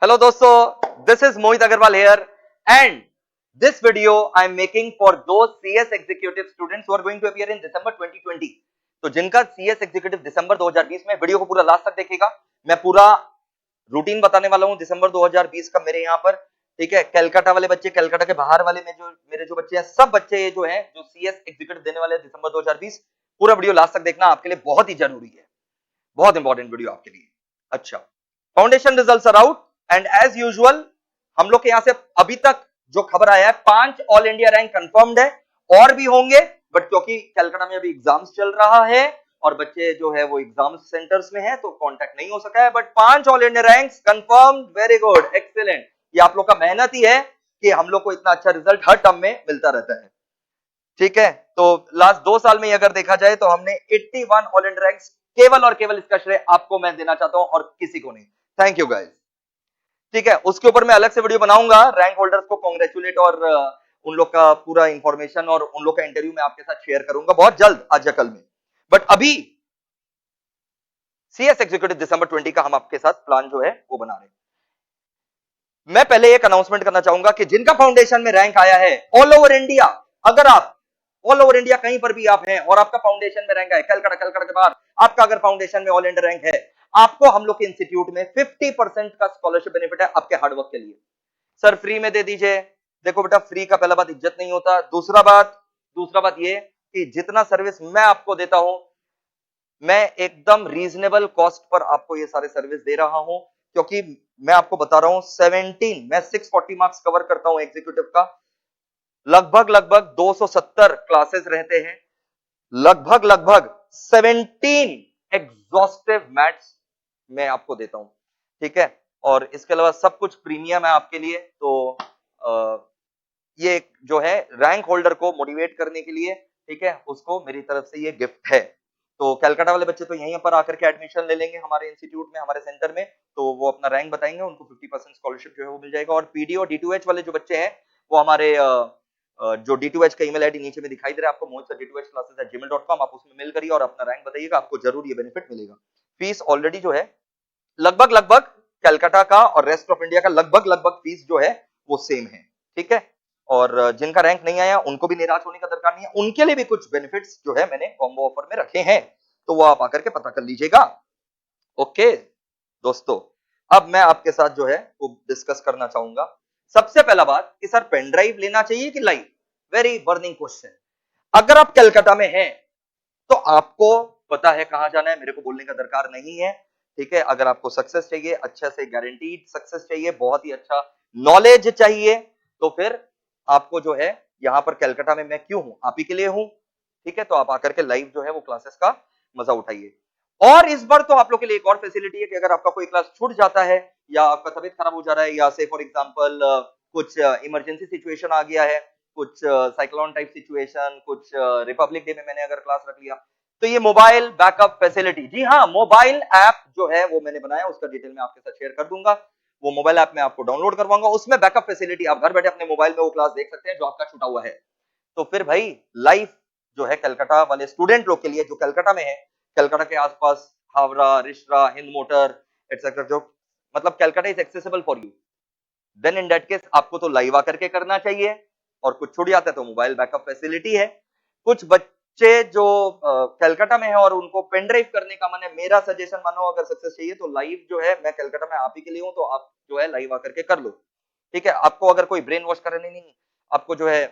Hello दोस्तों, this is Mohit Agarwal here and this video I am making for those CS executive students who are going to appear in December 2020. तो जिनका CS executive दिसंबर 2020 में, video को पूरा last तक देखिएगा। मैं पूरा रूटीन बताने वाला हूं दिसंबर 2020 का मेरे यहाँ पर, ठीक है। कलकत्ता वाले बच्चे, कलकत्ता के बाहर वाले में जो मेरे जो बच्चे हैं, सब बच्चे जो हैं जो CS एग्जीक्यूटिव देने वाले हैं दिसंबर 2020, पूरा वीडियो लास्ट तक देखना, आपके लिए बहुत ही जरूरी है, बहुत इंपॉर्टेंट वीडियो आपके लिए। अच्छा, foundation results are out and as usual हम लोग के यहां से अभी तक जो खबर आया है 5 ऑल इंडिया रैंक कंफर्म्ड है, और भी होंगे, बट क्योंकि कलकत्ता में अभी एग्जाम्स चल रहा है और बच्चे जो है वो एग्जाम सेंटर्स में है तो कांटेक्ट नहीं हो सका है, but 5 all India ranks confirmed. Very good, excellent. ये आप लोग का मेहनत ही है कि हम लोग को इतना अच्छा रिजल्ट हर टर्म में मिलता रहता है, ठीक है। तो लास्ट 2 साल में अगर देखा जाए तो हमने 81 ऑल इंडिया रैंक्स, केवल और केवल इसका श्रेय आपको मैं देना चाहता हूं और किसी को नहीं। थैंक यू गाइस, ठीक है। उसके ऊपर मैं अलग से वीडियो बनाऊंगा, रैंक होल्डर्स को कांग्रेचुलेट और उन लोग का पूरा इंफॉर्मेशन और उन लोग का इंटरव्यू मैं आपके साथ शेयर करूंगा बहुत जल्द, आज या कल में। बट अभी सीएस एग्जीक्यूटिव दिसंबर 20 का हम आपके साथ प्लान जो है वो बना रहे हैं। मैं पहले एक अनाउंसमेंट करना चाहूंगा कि जिनका फाउंडेशन में रैंक आया है ऑल ओवर इंडिया, अगर आप ऑल ओवर इंडिया कहीं पर भी आप हैं और आपका फाउंडेशन में रैंक है, कलकत्ता के बाहर आपका अगर फाउंडेशन में ऑल इंडिया रैंक है, आपको हम लोग के इंस्टीट्यूट में 50% का स्कॉलरशिप बेनिफिट है आपके हार्डवर्क के लिए। सर फ्री में दे दीजिए। देखो बेटा, फ्री का पहला बात इज्जत नहीं होता, दूसरा बात ये कि जितना सर्विस मैं आपको देता हूं, मैं एकदम रीजनेबल कॉस्ट पर आपको ये सारे सर्विस दे रहा हूं, क्योंकि मैं आपको बता रहा हूं 17 मैं 640 मार्क्स कवर करता हूं एग्जीक्यूटिव का, लगभग 270 क्लासेस रहते हैं, लगभग 17 एग्जॉस्टिव मैथ्स मैं आपको देता हूं, ठीक है। और इसके अलावा सब कुछ प्रीमियम है आपके लिए। तो ये जो है रैंक होल्डर को मोटिवेट करने के लिए, ठीक है, उसको मेरी तरफ से ये गिफ्ट है। तो कलकत्ता वाले बच्चे तो यहीं पर आकर के एडमिशन ले लेंगे हमारे इंस्टीट्यूट में, हमारे सेंटर में, तो वो अपना रैंक बताएंगे, उनको 50% स्कॉलरशिप जो है वो मिल जाएगा। और पीडी और D2H वाले जो बच्चे हैं वो हमारे जो D2H का ईमेल आईडी नीचे में दिखाई दे रहा है आपको, mohit@d2hclasses@gmail.com, आप उसमें मेल करिए और अपना रैंक बताइएगा, आपको जरूर ये बेनिफिट मिलेगा। फीस ऑलरेडी जो है लगभग कलकत्ता का और रेस्ट ऑफ इंडिया का लगभग फीस जो है वो सेम है, ठीक है। और जिनका रैंक नहीं आया उनको भी निराश होने का दरकार नहीं है, उनके लिए भी कुछ बेनिफिट्स जो है मैंने कॉम्बो ऑफर में रखे हैं, तो वो आप आकर के पता कर लीजिएगा। ओके दोस्तों, अब मैं आपके साथ जो है वो डिस्कस करना चाहूंगा। सबसे पहला बात कि सर पेन ड्राइव लेना चाहिए कि लाइव, वेरी बर्निंग क्वेश्चन। अगर आप कलकत्ता में हैं तो आपको पता है कहां जाना है, मेरे को बोलने का दरकार नहीं है, ठीक है। अगर आपको सक्सेस चाहिए, अच्छा से गारंटीड सक्सेस चाहिए, बहुत ही अच्छा नॉलेज चाहिए, तो फिर आपको जो है यहां पर कलकत्ता में मैं क्यों हूं, आप ही के लिए हूं, ठीक है। तो आप आकर के लाइव जो है वो क्लासेस का मजा उठाइए। और इस बार तो आप लोग के लिए एक और फैसिलिटी है कि अगर आपका कोई क्लास छूट जाता है या आपका तबीयत खराब हो जा रहा है, या से फॉर एग्जांपल कुछ इमरजेंसी सिचुएशन आ गया है, कुछ साइक्लोन टाइप सिचुएशन, कुछ रिपब्लिक डे में मैंने अगर क्लास रख लिया, तो ये मोबाइल बैकअप फैसिलिटी, जी हाँ, मोबाइल ऐप जो है वो मैंने बनाया, उसका डिटेल मैं आपके साथ शेयर कर दूंगा। वो मोबाइल ऐप में आपको डाउनलोड करवाऊंगा, उसमें बैकअप फैसिलिटी, आप घर बैठे अपने मोबाइल में वो क्लास देख सकते हैं जो आपका छूटा हुआ है। तो फिर भाई लाइफ जो है कलकत्ता वाले स्टूडेंट लोग के लिए जो कलकत्ता में है, कलकत्ता के आसपास हावड़ा, रिश्रा, हिंद मोटर एटसेट्रा, जो मतलब Calcutta is accessible for you, then in that case आपको तो लाइव आकर के करना चाहिए। और कुछ छूट जाता है तो मोबाइल बैकअप फैसिलिटी है। कुछ बच्चे जो कलकत्ता में है और उनको पेन ड्राइव करने का मन है, मेरा सजेशन मानो अगर सक्सेस चाहिए तो लाइव जो है, मैं कलकत्ता में आप ही के लिए हूं, तो आप जो है लाइव आकर के कर लो, ठीक है। आपको अगर कोई ब्रेन वॉश करने नहीं, आपको जो है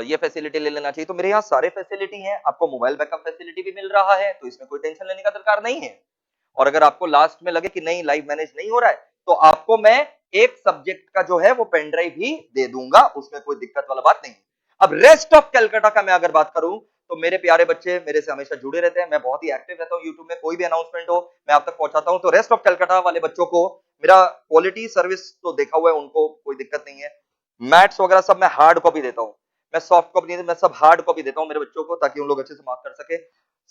ये फैसिलिटी ले लेना चाहिए, तो मेरे यहाँ सारे फैसिलिटी हैं, आपको मोबाइल बैकअप फैसिलिटी भी मिल रहा है, तो इसमें कोई टेंशन लेने का दरकार नहीं है। और अगर आपको लास्ट में लगे कि नहीं लाइव मैनेज नहीं हो रहा है, तो आपको मैं एक सब्जेक्ट का जो है वो पेन ड्राइव ही दे दूंगा, उसमें कोई दिक्कत वाला बात नहीं। अब रेस्ट ऑफ कलकत्ता का मैं अगर बात करूं, तो मेरे प्यारे बच्चे मेरे से हमेशा जुड़े रहते हैं, मैं बहुत ही एक्टिव रहता हूं यूट्यूब में, कोई भी अनाउंसमेंट हो मैं आप तक पहुंचाता हूं। तो रेस्ट ऑफ कलकत्ता वाले बच्चों को मेरा क्वालिटी सर्विस तो देखा हुआ है, उनको कोई दिक्कत नहीं है। मैथ्स वगैरह सब मैं हार्ड कॉपी देता हूं, मैं सॉफ्ट कॉपी नहीं, मैं सब हार्ड कॉपी देता हूं मेरे बच्चों को, ताकि उन लोग अच्छे से मार्क कर सके।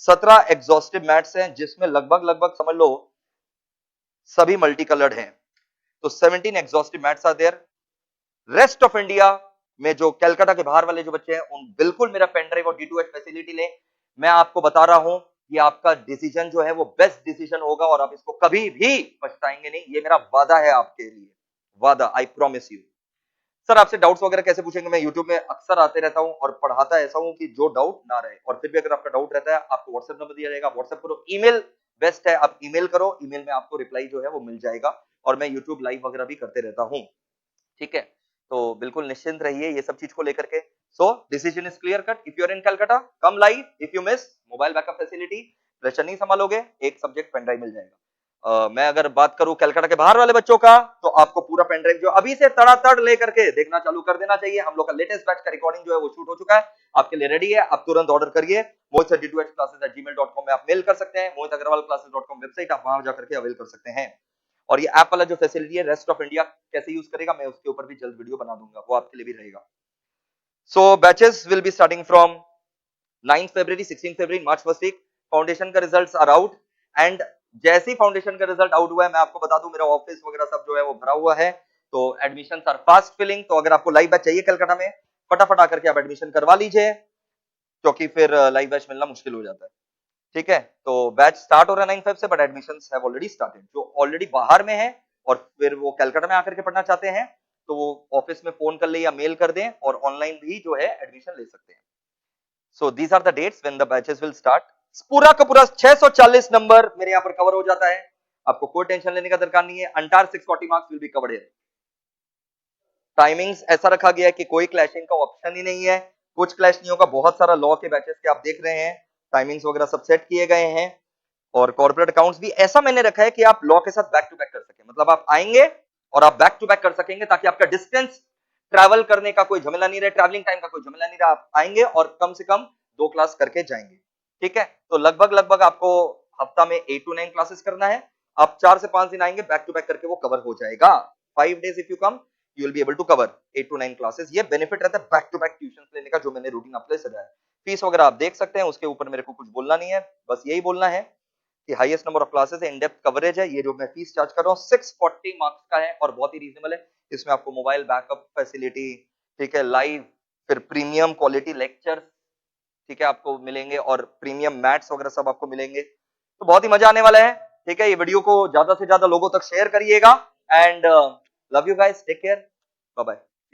17 एग्जॉस्टिव मैथ्स हैं, जिसमें लगभग समझ लो सभी मल्टी कलर्ड हैं, तो 17 exhaustive maths are there. Rest of India में जो कलकत्ता के बाहर वाले जो बच्चे हैं, उन बिल्कुल मेरा पेन ड्राइव और D2H फैसिलिटी लें। मैं आपको बता रहा हूं ये आपका डिसीजन जो है वो बेस्ट डिसीजन होगा और आप इसको कभी भी पछताएंगे नहीं, ये मेरा वादा है आपके लिए, वादा, आई प्रॉमिस यू। सर आपसे डाउट्स वगैरह कैसे पूछेंगे? मैं यूट्यूब में अक्सर आते रहता हूं और पढ़ाता ऐसा हूं कि जो डाउट ना रहे, और फिर भी अगर आपका डाउट रहता है आपको व्हाट्सएप नंबर दिया जाएगा, व्हाट्सएप करो, ईमेल बेस्ट है, आप ईमेल करो, ईमेल में आपको रिप्लाई जो है वो मिल जाएगा, और मैं यूट्यूब लाइव वगैरह भी करते रहता हूं, ठीक है? तो बिल्कुल निश्चिंत रहिए ये सब चीज को लेकर के। So decision is clear cut, if you are in Calcutta come live, if you miss mobile backup facility, pressure नहीं संभालोगे, एक सब्जेक्ट पेन ड्राइव मिल जाएगा। मैं अगर बात करूं कलकत्ता के बाहर वाले बच्चों का, तो आपको पूरा पेन ड्राइव जो अभी से तड़ातड़ लेकर के देखना चालू कर देना चाहिए। हम लोग का लेटेस्ट बैच का रिकॉर्डिंग जो है वो शूट हो चुका है, आपके लिए रेडी है, आप तुरंत ऑर्डर करिए। mohit@classes@gmail.com में आप मेल कर सकते हैं, mohitagarwalclasses.com वेबसाइट, आप वहां जाकर के अवेल कर सकते हैं। और ये ऐप वाला जो फैसिलिटी है रेस्ट ऑफ इंडिया कैसे यूज करेगा, मैं उसके ऊपर भी जल्द वीडियो बना दूंगा, वो आपके लिए भी रहेगा। So batches will be starting from 9 February, 16 February, March first week. Foundation का रिजल्ट्स आर आउट, एंड जैसे ही फाउंडेशन का रिजल्ट आउट हुआ है मैं आपको बता दूं मेरा ऑफिस वगैरह सब जो है वो भरा हुआ है, तो एडमिशन आर फास्ट फिलिंग। तो अगर आपको लाइव बैच चाहिए कलकत्ता में, फटाफट आकर के आप एडमिशन करवा लीजिए, क्योंकि फिर लाइव बैच मिलना मुश्किल हो जाता है, ठीक है? तो बैच स्टार्ट हो रहा है 9 फेब से, but admissions have already started. जो ऑलरेडी बाहर में है और फिर वो कलकत्ता में आकर के पढ़ना चाहते हैं, तो वो ऑफिस में फोन कर ले या मेल कर दें, और ऑनलाइन भी जो है एडमिशन ले सकते हैं। So these are the dates when the batches will start. पूरा का पूरा 640 नंबर मेरे यहाँ पर कवर हो जाता है, आपको कोई टेंशन लेने का दरकार नहीं है। Entire 640 marks will be covered here. Timings ऐसा रखा गया है कि कोई क्लैशिंग का ऑप्शन ही नहीं है, कुछ क्लैश नहीं होगा। बहुत सारा लॉ के बैचेस के आप देख रहे हैं, टाइमिंग्स वगैरह सब सेट किए गए हैं, और कॉर्पोरेट अकाउंट्स भी ऐसा मैंने रखा है कि आप लॉ के साथ बैक टू बैक कर सकें, मतलब आप आएंगे और आप बैक टू बैक कर सकेंगे, ताकि आपका डिस्टेंस ट्रैवल करने का कोई झमेला नहीं रहे, ट्रैवलिंग टाइम का कोई झमेला नहीं रहा, आप आएंगे और कम से कम 2 क्लास करके जाएंगे, ठीक है? तो लगभग लगभग आपको हफ्ता में 8 to 9 क्लासेस करना है, आप 4 से 5 दिन आएंगे, बैक टू बैक करके वो कवर हो जाएगा। 5 days if you come you will be able to cover 8 to 9 classes. ये बेनिफिट रहता है बैक टू बैक ट्यूशन लेने का, जो मैंने रूटीन आपके लिए सजाया है। फीस वगैरह आप देख सकते हैं, उसके ऊपर मेरे को कुछ बोलना नहीं है, बस यही बोलना है कि हाईएस्ट नंबर ऑफ क्लासेस है, इन डेप्थ कवरेज है। ये जो मैं फीस चार्ज कर रहा हूँ 640 मार्क्स का है और बहुत ही रीजनेबल है। इसमें आपको मोबाइल बैकअप फैसिलिटी, ठीक है, लाइव, फिर प्रीमियम क्वालिटी लेक्चर, ठीक है, आपको मिलेंगे, और प्रीमियम मैथ्स वगैरह सब आपको मिलेंगे। तो बहुत ही मजा आने वाला है, ठीक है? ये वीडियो को ज्यादा से ज्यादा लोगों तक शेयर करिएगा, and love you guys, take care, bye bye.